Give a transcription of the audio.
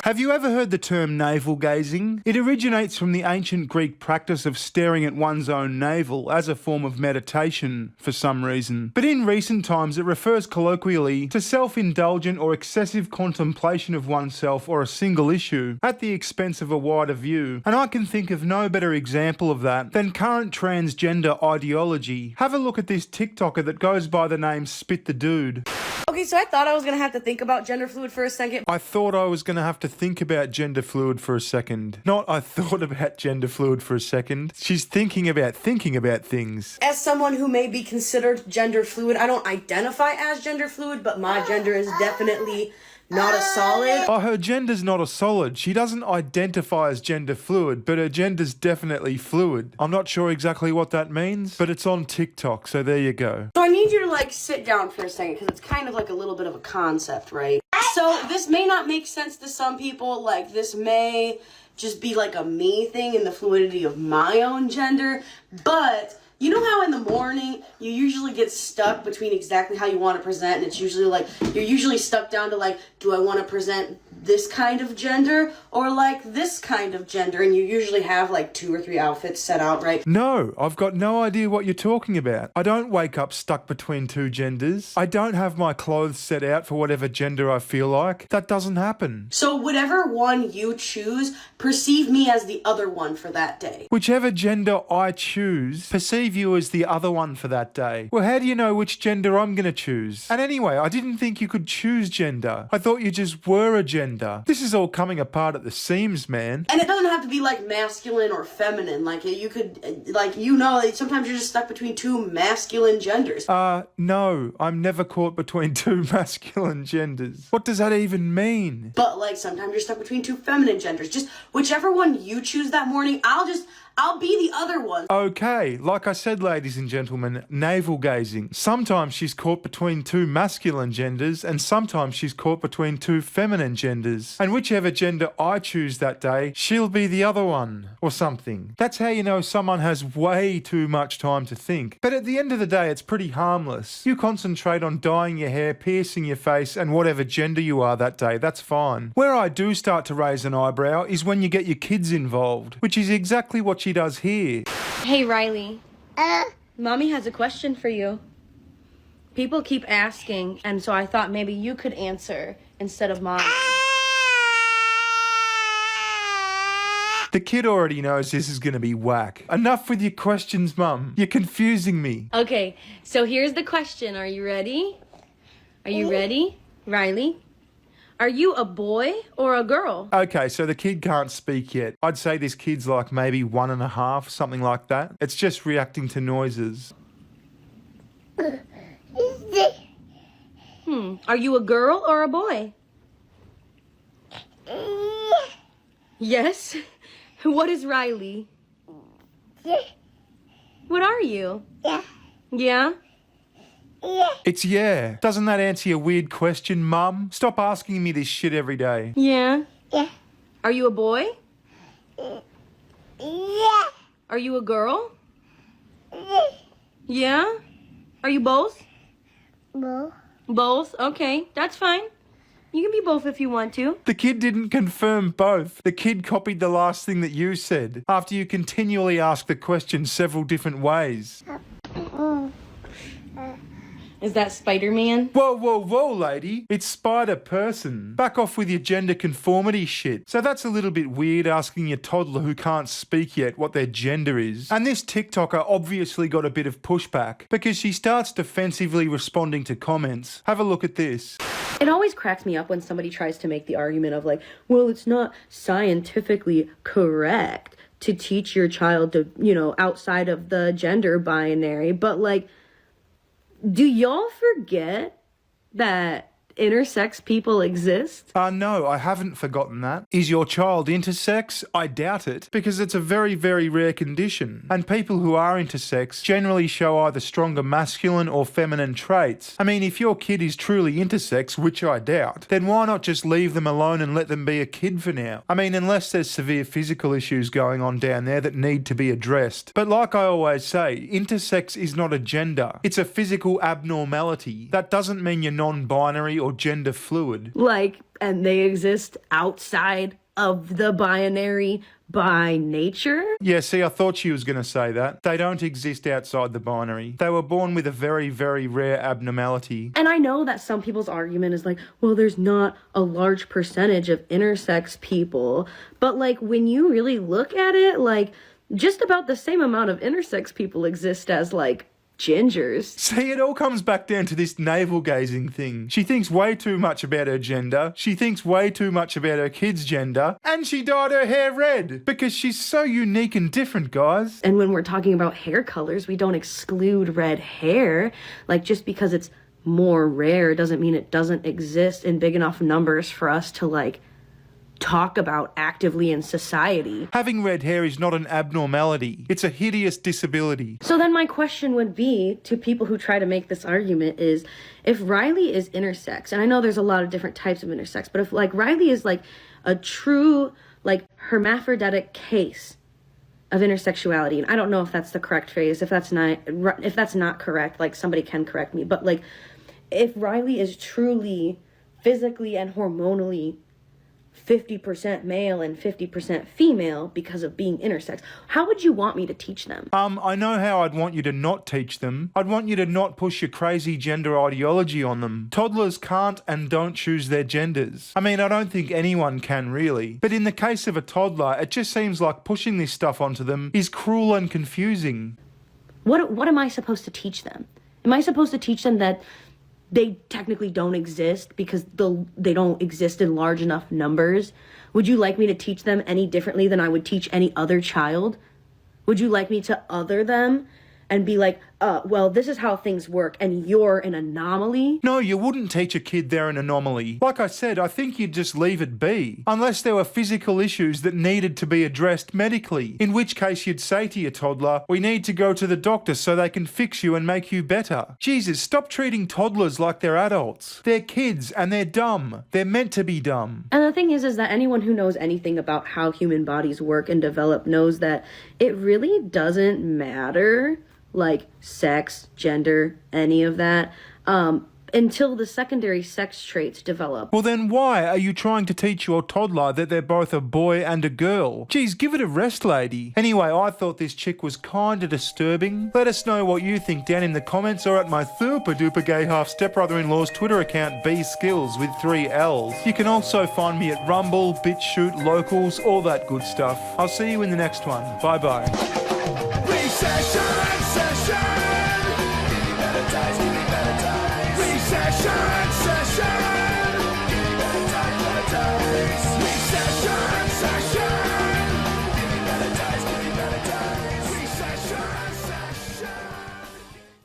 Have you ever heard the term navel gazing? It originates from the ancient Greek practice of staring at one's own navel as a form of meditation for some reason. But in recent times it refers colloquially to self-indulgent or excessive contemplation of oneself or a single issue at the expense of a wider view. And I can think of no better example of that than current transgender ideology. Have a look at this TikToker that goes by the name Spit the Dude. Okay, so I thought I was gonna have to think about gender fluid for a second. I thought I was going to have to think about gender fluid for a second. Not I thought about gender fluid for a second. She's thinking about things. As someone who may be considered gender fluid, I don't identify as gender fluid, but my gender is definitely not a solid. Oh, her gender's not a solid. She doesn't identify as gender fluid, but her gender's definitely fluid. I'm not sure exactly what that means, but it's on TikTok, so there you go. So I need you to like sit down for a second because it's kind of like a little bit of a concept, right? So this may not make sense to some people, like this may just be like a me thing in the fluidity of my own gender, but you know how in the morning you usually get stuck between exactly how you want to present, and it's usually like you're usually stuck down to like, do I want to present this kind of gender or like this kind of gender, and you usually have like 2 or 3 outfits set out, right? No, I've got no idea what you're talking about. I don't wake up stuck between 2 genders. I don't have my clothes set out for whatever gender I feel like. That doesn't happen. So whatever one you choose, perceive me as the other one for that day. Whichever gender I choose, perceive you as the other one for that day. Well, how do you know which gender I'm going to choose? And anyway, I didn't think you could choose gender. I thought you just were a gender. This is all coming apart at the seams, man. And it doesn't have to be like masculine or feminine. Like you could, like, you know, sometimes you're just stuck between 2 masculine genders. No, I'm never caught between 2 masculine genders. What does that even mean? But like sometimes you're stuck between 2 feminine genders. Just whichever one you choose that morning, I'll be the other one. Okay, like I said, ladies and gentlemen, navel gazing. Sometimes she's caught between 2 masculine genders and sometimes she's caught between 2 feminine genders. And whichever gender I choose that day, she'll be the other one or something. That's how you know someone has way too much time to think. But at the end of the day, it's pretty harmless. You concentrate on dyeing your hair, piercing your face, and whatever gender you are that day, that's fine. Where I do start to raise an eyebrow is when you get your kids involved, which is exactly what she does here. Hey, Riley. Mommy has a question for you. People keep asking, and so I thought maybe you could answer instead of Mom. The kid already knows this is going to be whack. Enough with your questions, Mum. You're confusing me. Okay, so here's the question. Are you ready? Are you ready, Riley? Are you a boy or a girl? Okay, so the kid can't speak yet. I'd say this kid's like maybe 1.5, something like that. It's just reacting to noises. Are you a girl or a boy? Yes? What is Riley? What are you? Yeah? It's yeah. Doesn't that answer your weird question, Mum? Stop asking me this shit every day. Yeah? Are you a boy? Are you a girl? Yeah? Are you both? Both? Okay, that's fine. You can be both if you want to. The kid didn't confirm both. The kid copied the last thing that you said, after you continually ask the question several different ways. Is that Spider-Man? Whoa, lady. It's Spider-Person. Back off with your gender conformity shit. So that's a little bit weird asking your toddler who can't speak yet what their gender is. And this TikToker obviously got a bit of pushback because she starts defensively responding to comments. Have a look at this. It always cracks me up when somebody tries to make the argument of like, well, it's not scientifically correct to teach your child to, outside of the gender binary, but like, do y'all forget that intersex people exist? No, I haven't forgotten that. Is your child intersex? I doubt it, because it's a very, very rare condition. And people who are intersex generally show either stronger masculine or feminine traits. I mean, if your kid is truly intersex, which I doubt, then why not just leave them alone and let them be a kid for now? I mean, unless there's severe physical issues going on down there that need to be addressed. But like I always say, intersex is not a gender. It's a physical abnormality. That doesn't mean you're non-binary or gender fluid. Like, and they exist outside of the binary by nature? Yeah, see, I thought she was going to say that. They don't exist outside the binary. They were born with a very, very rare abnormality. And I know that some people's argument is like, well, there's not a large percentage of intersex people. But, like, when you really look at it, like, just about the same amount of intersex people exist as, like, gingers. See, it all comes back down to this navel-gazing thing. She thinks way too much about her gender, she thinks way too much about her kid's gender, and she dyed her hair red because she's so unique and different, guys. And when we're talking about hair colors, we don't exclude red hair. Like, just because it's more rare doesn't mean it doesn't exist in big enough numbers for us to, like, talk about actively in society. Having red hair is not an abnormality. It's a hideous disability. So then my question would be to people who try to make this argument is, if Riley is intersex, and I know there's a lot of different types of intersex, but if, like, Riley is, like, a true, like, hermaphroditic case of intersexuality, and I don't know if that's the correct phrase, if that's not correct, like, somebody can correct me, but, like, if Riley is truly physically and hormonally 50% male and 50% female because of being intersex, how would you want me to teach them? I know how I'd want you to not teach them. I'd want you to not push your crazy gender ideology on them. Toddlers can't and don't choose their genders. I mean, I don't think anyone can really. But in the case of a toddler, it just seems like pushing this stuff onto them is cruel and confusing. What am I supposed to teach them? Am I supposed to teach them that they technically don't exist because they don't exist in large enough numbers? Would you like me to teach them any differently than I would teach any other child? Would you like me to other them and be like, well, this is how things work and you're an anomaly? No, you wouldn't teach a kid they're an anomaly. Like I said, I think you'd just leave it be. Unless there were physical issues that needed to be addressed medically. In which case you'd say to your toddler, we need to go to the doctor so they can fix you and make you better. Jesus, stop treating toddlers like they're adults. They're kids and they're dumb. They're meant to be dumb. And the thing is that anyone who knows anything about how human bodies work and develop knows that it really doesn't matter, like, sex, gender, any of that, until the secondary sex traits develop. Well then why are you trying to teach your toddler that they're both a boy and a girl? Geez, give it a rest, lady. Anyway, I thought this chick was kinda disturbing. Let us know what you think down in the comments or at my super duper gay half stepbrother-in-law's Twitter account, bskills with 3 L's. You can also find me at Rumble, BitChute, Locals, all that good stuff. I'll see you in the next one. Bye bye. Recession!